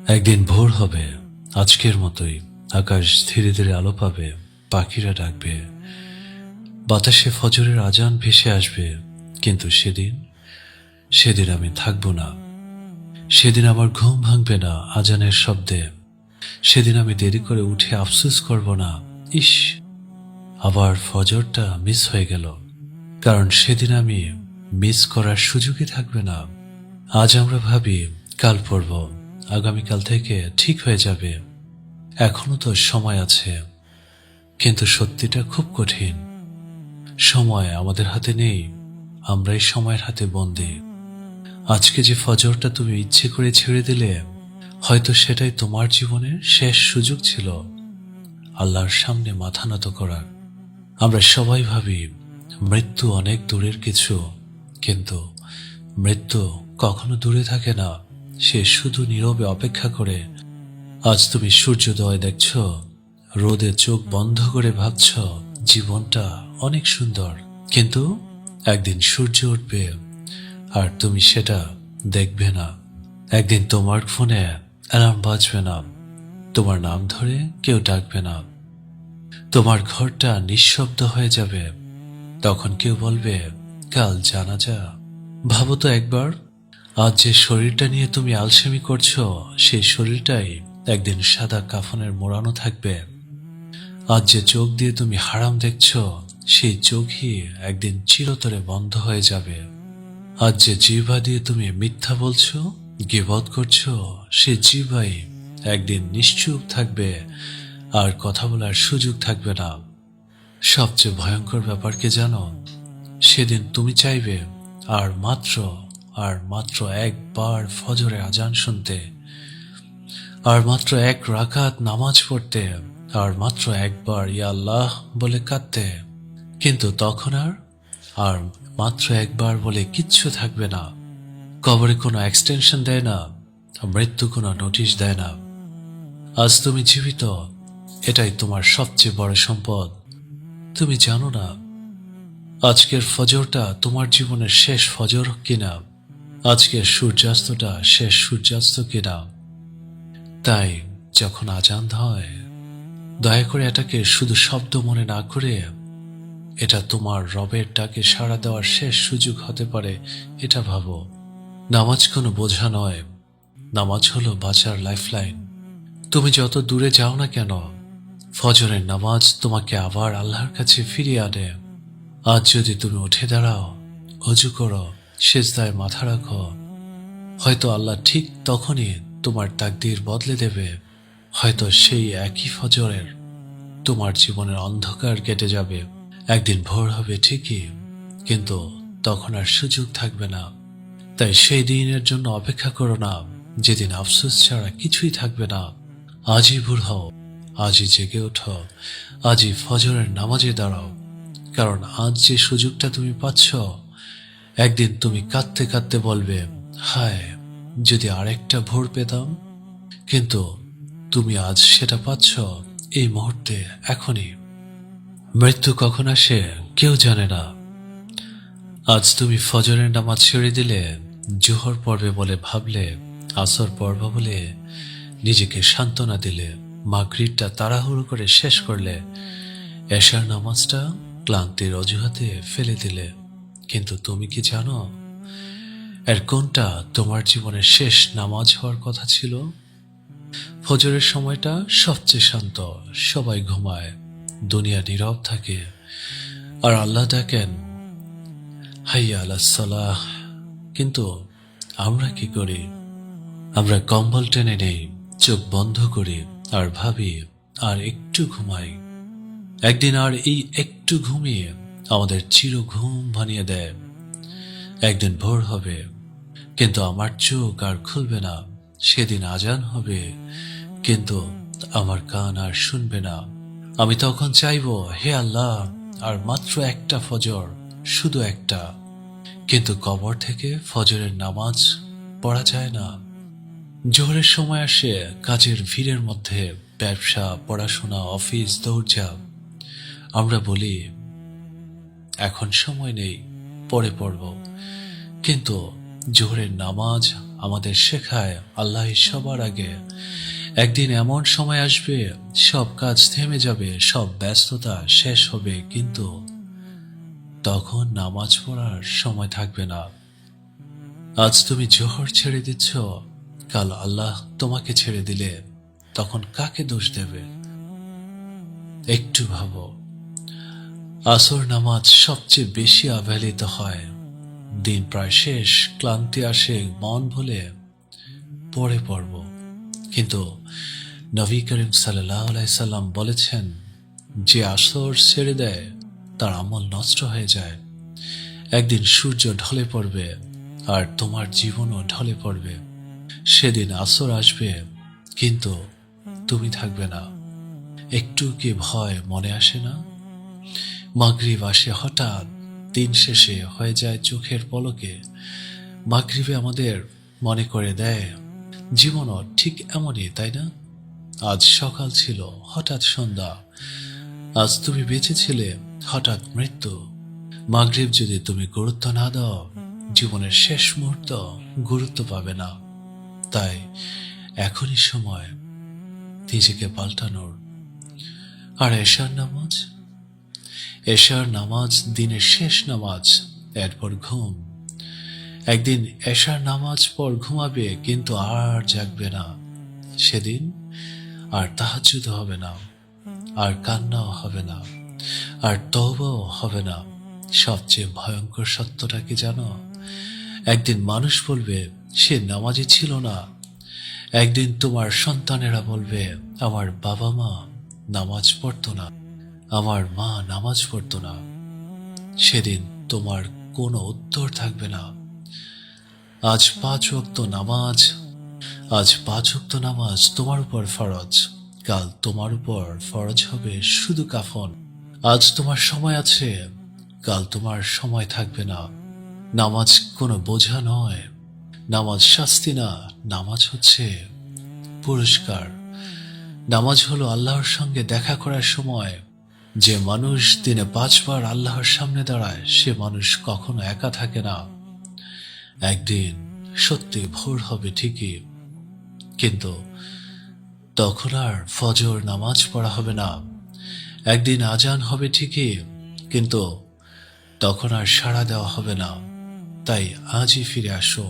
একদিন ভোর হবে, আজকের মতোই আকাশ ধীরে ধীরে আলো পাবে, পাখিরা ডাকবে, বাতাসে ফজরের আজান ভেসে আসবে। কিন্তু সেদিন সেদিন আমি থাকবো না। সেদিন আমার ঘুম ভাঙবে না আজানের শব্দে। সেদিন আমি দেরি করে উঠে আফসোস করব না, ইস আবার ফজরটা মিস হয়ে গেল। কারণ সেদিন আমি মিস করার সুযোগই থাকবে না। আজ আমরা ভাবি কাল পড়ব, আগামীকাল থেকে ঠিক হয়ে যাবে, এখনো তো সময় আছে। কিন্তু সত্যিটা খুব কঠিন। সময় আমাদের হাতে নেই, আমরাই সময়ের হাতে বন্দী। আজকে যে ফজরটা তুমি ইচ্ছে করে ছেড়ে দিলে, হয়তো সেটাই তোমার জীবনের শেষ সুযোগ ছিল আল্লাহর সামনে মাথা নত করার। আমরা সবাই ভাবি মৃত্যু অনেক দূরের কিছু, কিন্তু মৃত্যু কখনো দূরে থাকে না। সে শুধু নীরবে অপেক্ষা করে। আজ তুমি সূর্যোদয় দেখছ, রোদে চোখ বন্ধ করে ভাবছ জীবনটা অনেক সুন্দর, কিন্তু একদিন সূর্য উঠবে আর তুমি সেটা দেখবে না। একদিন তোমার ফোনে অ্যালার্ম বাজবে না, তোমার নাম ধরে কেউ ডাকবে না, তোমার ঘরটা নিঃশব্দ হয়ে যাবে। তখন কেউ বলবে কাল জানাজা। ভাবো তো একবার, আজ যে শরীরটা নিয়ে তুমি আলসেমি করছো, সেই শরীরটাই একদিন সাদা কাফনের মোড়ানো থাকবে। আজ যে চোখ দিয়ে তুমি হারাম দেখছো, সেই চোখই একদিন চিরতরে বন্ধ হয়ে যাবে। আজ যে জিহ্বা দিয়ে তুমি মিথ্যা বলছো, গীবত করছো, সেই জিহ্বাই একদিন নিশ্চুপ থাকবে, আর কথা বলার সুযোগ থাকবে না। সবচেয়ে ভয়ঙ্কর ব্যাপার কি জানো? সেদিন তুমি চাইবে আর মাত্র একবার ফজরে আজান শুনতে, আর মাত্র এক রাকাত নামাজ পড়তে, আর মাত্র একবার ইয়া আল্লাহ বলে কাঁদতে। কিন্তু তখন আর মাত্র একবার বলে কিচ্ছু থাকবে না। কবরে কোনো এক্সটেনশন দেয় না, মৃত্যু কোনো নোটিশ দেয় না। আজ তুমি জীবিত, এটাই তোমার সবচেয়ে বড় সম্পদ। তুমি জানো না আজকের ফজরটা তোমার জীবনের শেষ ফজর কিনা, আজকের সূর্যাস্তটা শেষ সূর্যাস্ত কিনা। তাই যখন আজান হয়, দয়া করে এটাকে শুধু শব্দ মনে না করে, এটা তোমার রবের ডাকে সাড়া দেওয়ার শেষ সুযোগ হতে পারে, এটা ভাবো। নামাজ কোনো বোঝা নয়, নামাজ হলো বাঁচার লাইফলাইন। তুমি যত দূরে যাও না কেন, ফজরের নামাজ তোমাকে আবার আল্লাহর কাছে ফিরিয়ে আনে। আজ যদি তুমি উঠে দাঁড়াও, অজু করো, সেজদায় মাথা রাখো, হয়তো আল্লাহ ঠিক তখনই তোমার তাকদীর বদলে দেবে। হয়তো সেই একই ফজরের তোমার জীবনের অন্ধকার কেটে যাবে। একদিন ভোর হবে ঠিকই, কিন্তু তখন আর সুযোগ থাকবে না। তাই সেই দিনের জন্য অপেক্ষা করো না, যেদিন আফসোস ছাড়া কিছুই থাকবে না। আজই ভোর হও, আজই জেগে ওঠো, আজই ফজরের নামাজে দাঁড়াও। কারণ আজ যে সুযোগটা তুমি পাচ্ছ, একদিন তুমি কাঁদতে কাঁদতে বলবে, হায় যদি আরেকটা ভোর পেতাম। কিন্তু তুমি আজ সেটা পাচ্ছ, এই মুহূর্তে, এখনই। মৃত্যু কখন আসে কেউ জানে না। আজ তুমি ফজরের নামাজ ছেড়ে দিলে, জোহর পড়বে বলে ভাবলে, আসর পড়ব বলে নিজেকে সান্ত্বনা দিলে, মাগরিবটা তাড়াহুড়ো করে শেষ করলে, এশার নামাজটা ক্লান্তির অজুহাতে ফেলে দিলে। কিন্তু তুমি কি জানো এর কোনটা তোমার জীবনের শেষ নামাজ হওয়ার কথা ছিল? ফজরের সময়টা সবচেয়ে শান্ত, সবাই ঘুমায়, দুনিয়া নীরব থাকে, আর আল্লাহ ডাকেন হাইয়া আলাস সালাহ। কিন্তু আমরা কি করি? আমরা কম্বল টেনে নেই, চোখ বন্ধ করি, আর ভাবি আর একটু ঘুমাই। একদিন আর এই একটু ঘুমিয়ে আমাদের চির ঘুম ভানিয়ে দেয়। একদিন ভোর হবে, কিন্তু আমার চোখ আর খুলবে না। সেদিন আজান হবে, কিন্তু আমার কান আর শুনবে না। আমি তখন চাইবো, হে আল্লাহ, আর মাত্র একটা ফজর, শুধু একটা। কিন্তু কবর থেকে ফজরের নামাজ পড়া যায় না। জোহরের সময় আসে কাজের ভিড়ের মধ্যে, ব্যবসা, পড়াশোনা, অফিস, দৌড়ঝাঁপ। আমরা বলি এখন সময় নেই, পরে পড়ব। কিন্তু জোহরের নামাজ আমাদের শেখায় আল্লাহ সবার আগে। একদিন এমন সময় আসবে, সব কাজ থেমে যাবে, সব ব্যস্ততা শেষ হবে, কিন্তু তখন নামাজ পড়ার সময় থাকবে না। আজ তুমি জোহর ছেড়ে দিচ্ছ, কাল আল্লাহ তোমাকে ছেড়ে দিলে তখন কাকে দোষ দেবে? একটু ভাবো। আসর নামাজ সবচেয়ে বেশি অবহেলিত হয়। দিন প্রায় শেষ, ক্লান্তি আসে, মন ভুলে পড়ে পড়ব, কিন্তু নবী করিম সাল্লাল্লাহু আলাইহি সাল্লাম বলেছেন, যে আসর ছেড়ে দেয় তার আমল নষ্ট হয়ে যায়। একদিন সূর্য ঢলে পড়বে আর তোমার জীবনও ঢলে পড়বে। সেদিন আসর আসবে, কিন্তু তুমি থাকবে না। একটু কি ভয় মনে আসে না? মাগরিব আসে হঠাৎ, দিন শেষে হয়ে যায় চোখের পলকে। মাগরিবে আমাদের মনে করে দেয় জীবনও ঠিক এমনই, তাই না? আজ সকাল ছিল, হঠাৎ সন্ধ্যা। আজ তুমি বেঁচে ছিলে, হঠাৎ মৃত্যু। মাগরিব যদি তুমি গুরুত্ব না দাও, জীবনের শেষ মুহূর্ত গুরুত্ব পাবে না। তাই এখনই সময় নিজেকে পাল্টানোর। আর এশার নামাজ, এশার নামাজ দিনের শেষ নামাজ, এরপর ঘুম। একদিন এশার নামাজ পর ঘুমাবে, কিন্তু আর জাগবে না। সেদিন আর তাহাজ্জুদ হবে না, আর কান্নাও হবে না, আর তওবাও হবে না। সবচেয়ে ভয়ঙ্কর সত্যটা কি জানো? একদিন মানুষ বলবে সে নামাজি ছিল না। একদিন তোমার সন্তানেরা বলবে আমার বাবা মা নামাজ পড়তো না, আমার মা নামাজ পড়তো না। সেদিন তোমার কোনো উত্তর থাকবে না। আজ 5 ওয়াক্ত নামাজ, আজ 5 ওয়াক্ত নামাজ তোমার উপর ফরজ, কাল তোমার উপর ফরজ হবে শুধু কাফন। আজ তোমার সময় আছে, কাল তোমার সময় থাকবে না। নামাজ কোনো বোঝা নয়, নামাজ শাস্তি না, নামাজ হচ্ছে পুরস্কার। নামাজ হলো আল্লাহর সঙ্গে দেখা করার সময়। যে মানুষ দিনে 5 বার আল্লাহর সামনে দাঁড়ায়, সে মানুষ কখনো একা থাকে না। একদিন সত্যি ভোর হবে ঠিকই, কিন্তু তখন আর ফজর নামাজ পড়া হবে না। একদিন আজান হবে ঠিকই, কিন্তু তখন আর সাড়া দেওয়া হবে না। তাই আজই ফিরে আসো,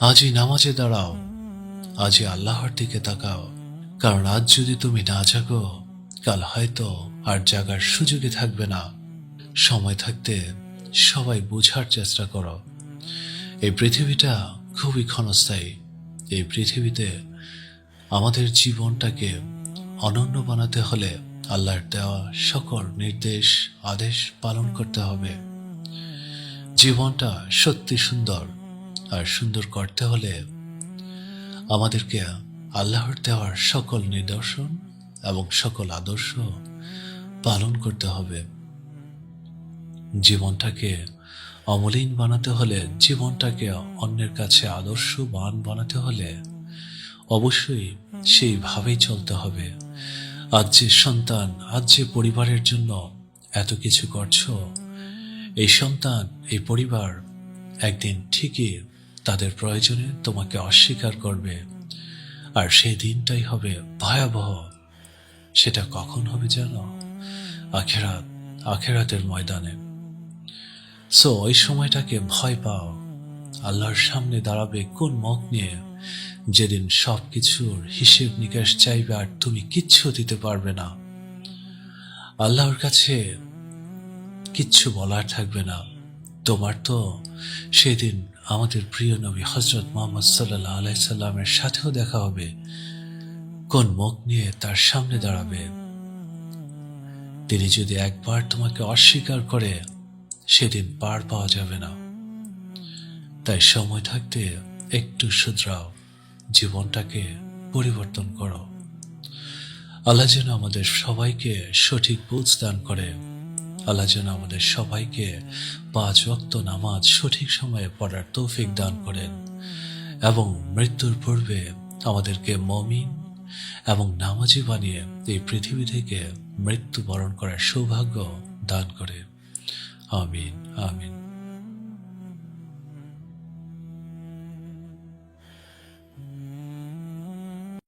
আজই নামাজে দাঁড়াও, আজই আল্লাহর দিকে তাকাও। কারণ আজ যদি তুমি না জাগো, কাল হয়তো আর জাগার সুযোগই থাকবে না। সময় থাকতে সবাই বোঝার চেষ্টা করো। এই পৃথিবীটা খুবই ক্ষণস্থায়ী। এই পৃথিবীতে আমাদের জীবনটাকে অনন্য বানাতে হলে আল্লাহর দেওয়া সকল নির্দেশ আদেশ পালন করতে হবে। জীবনটা সত্যি সুন্দর, আর সুন্দর করতে হলে আমাদেরকে আল্লাহর দেওয়ার সকল নিদর্শন এবং সকল আদর্শ পালন করতে হবে। জীবনটাকে অমলিন বানাতে হলে, জীবনটাকে অন্যের কাছে আদর্শবান বানাতে হলে অবশ্যই সেইভাবেই চলতে হবে। আজ যে সন্তান, আজ যে পরিবারের জন্য এত কিছু করছো, এই সন্তান, এই পরিবার একদিন ঠিকই তাদের প্রয়োজনে তোমাকে অস্বীকার করবে, আর সেই দিনটাই হবে ভয়াবহ। সেটা কখন হবে জানো? আখেরাত, আখেরাতের ময়দানে। সো ওই সময়টাকে ভয় পাও। আল্লাহর সামনে দাঁড়াবে কোন মুখ নিয়ে, যেদিন সবকিছুর হিসেব নিকাশ চাইবে আর তুমি কিচ্ছু দিতে পারবে না। আল্লাহর কাছে কিচ্ছু বলার থাকবে না তোমার। তো সেদিন আমাদের প্রিয় নবী হযরত মুহাম্মদ সাল্লাল্লাহু আলাইহি সাল্লামের সাথেও দেখা হবে। কোন মুখ নিয়ে তার সামনে দাঁড়াবে? তিনি যদি একবার তোমাকে অস্বীকার করে, সেদিন পার পাওয়া যাবে না। তাই সময় থাকতে একটু শুধরাও, জীবনটাকে পরিবর্তন করো। আল্লাহ যেন আমাদের সবাইকে সঠিক বুঝ দান করে। আল্লাহ যেন আমাদের সবাইকে 5 ওয়াক্ত নামাজ সঠিক সময়ে পড়ার তৌফিক দান করেন, এবং মৃত্যুর পূর্বে আমাদেরকে মুমিন এবং নামাজি বানিয়ে এই পৃথিবী থেকে মৃত্যুবরণ করার সৌভাগ্য দান করে। আমিন, আমিন।